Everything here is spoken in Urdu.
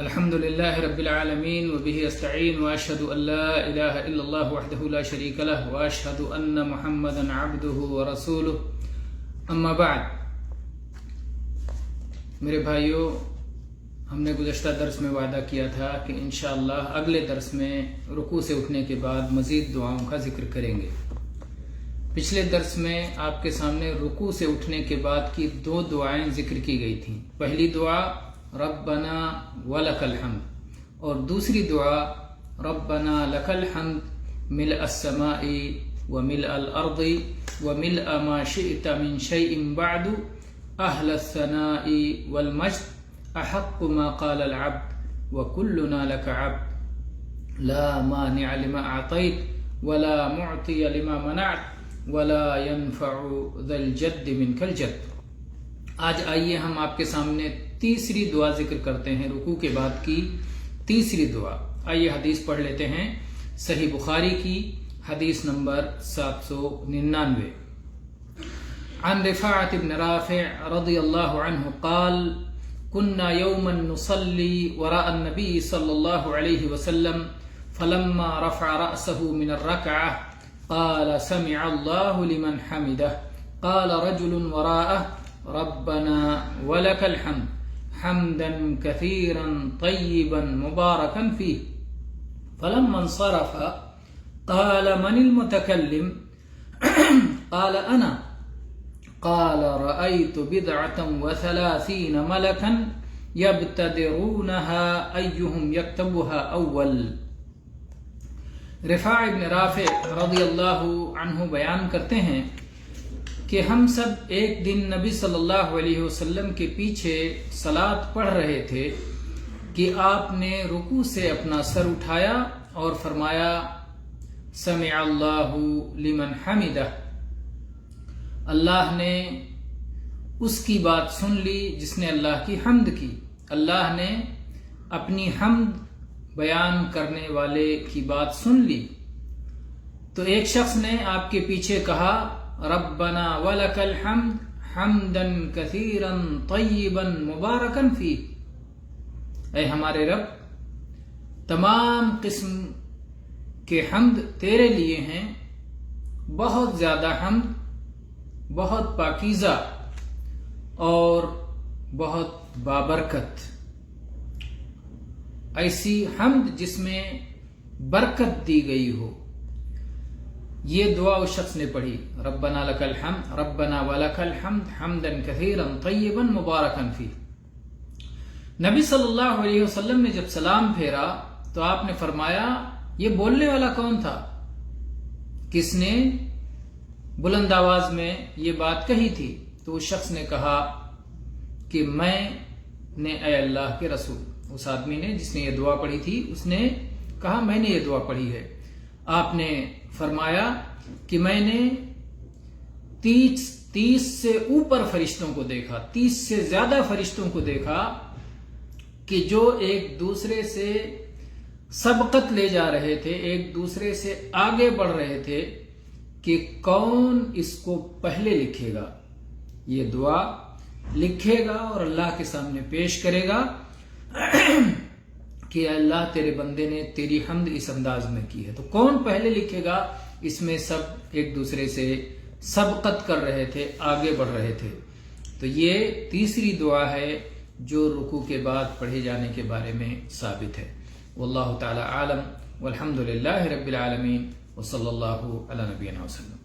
الحمد لله رب العالمين وبه استعين واشهد ان لا اله الا الله وحده لا شريك له واشهد ان محمدا عبده ورسوله اما بعد میرے بھائیوں، ہم نے گزشتہ درس میں وعدہ کیا تھا کہ انشاءاللہ اگلے درس میں رکوع سے اٹھنے کے بعد مزید دعاؤں کا ذکر کریں گے۔ پچھلے درس میں آپ کے سامنے رکوع سے اٹھنے کے بعد کی دو دعائیں ذکر کی گئی تھیں۔ پہلی دعا ربنا ولک الحمد اور دوسری دعا ربنا لک الحمد ملء السماء وملء الارض وملء ما شئت من شيء بعد اهل الثناء والمجد احق ما قال العبد وكلنا لك عبد لا مانع لما اعطيت ولا معطي لما منعت ولا ينفع ذا الجد منك الجد۔ آج آئیے ہم آپ کے سامنے تیسری دعا ذکر کرتے ہیں، رکوع کے بعد کی تیسری دعا۔ آئیے حدیث پڑھ لیتے ہیں، صحیح بخاری کی حدیث نمبر 799 عن رفاعة بن رافع رضی اللہ عنہ قال كنا يوما نصلي وراء النبي صلى الله عليه وسلم فلما رفع رأسه من الركعة قال سمع الله لمن حمده قال رجل وراءه ربنا ولك الحمد حمدا كثيرا طيبا مباركا فيه فلما انصرف قال من المتكلم قال أنا قال رأيت 37 ملكا يبتدرونها أيهم يكتبها أول۔ رفاع ابن رافع رضی اللہ عنہ بیان کرتے ہیں کہ ہم سب ایک دن نبی صلی اللہ علیہ وسلم کے پیچھے صلاۃ پڑھ رہے تھے کہ آپ نے رکوع سے اپنا سر اٹھایا اور فرمایا سمع اللہ لمن حمدہ، اللہ نے اس کی بات سن لی جس نے اللہ کی حمد کی، اللہ نے اپنی حمد بیان کرنے والے کی بات سن لی۔ تو ایک شخص نے آپ کے پیچھے کہا ربنا ولک الحمد حمدا کثیرا طیبا مبارکا فیہ، اے ہمارے رب تمام قسم کے حمد تیرے لیے ہیں، بہت زیادہ حمد، بہت پاکیزہ اور بہت بابرکت، ایسی حمد جس میں برکت دی گئی ہو۔ یہ دعا اس شخص نے پڑھی ربنا لک الحمد ربنا ولک الحمد حمدا کثیرا طیبا مبارکا فیہ۔ نبی صلی اللہ علیہ وسلم نے جب سلام پھیرا تو آپ نے فرمایا یہ بولنے والا کون تھا، کس نے بلند آواز میں یہ بات کہی تھی؟ تو اس شخص نے کہا کہ میں نے اے اللہ کے رسول، اس آدمی نے جس نے یہ دعا پڑھی تھی اس نے کہا میں نے یہ دعا پڑھی ہے۔ آپ نے فرمایا کہ میں نے 30 سے اوپر فرشتوں کو دیکھا، 30 سے زیادہ فرشتوں کو دیکھا کہ جو ایک دوسرے سے سبقت لے جا رہے تھے، ایک دوسرے سے آگے بڑھ رہے تھے کہ کون اس کو پہلے لکھے گا، یہ دعا لکھے گا اور اللہ کے سامنے پیش کرے گا کہ اللہ تیرے بندے نے تیری حمد اس انداز میں کی ہے، تو کون پہلے لکھے گا؟ اس میں سب ایک دوسرے سے سبقت کر رہے تھے، آگے بڑھ رہے تھے۔ تو یہ تیسری دعا ہے جو رکوع کے بعد پڑھے جانے کے بارے میں ثابت ہے۔ واللہ تعالی عالم والحمد للہ رب العالمین وصلی اللہ علی نبینا وسلم۔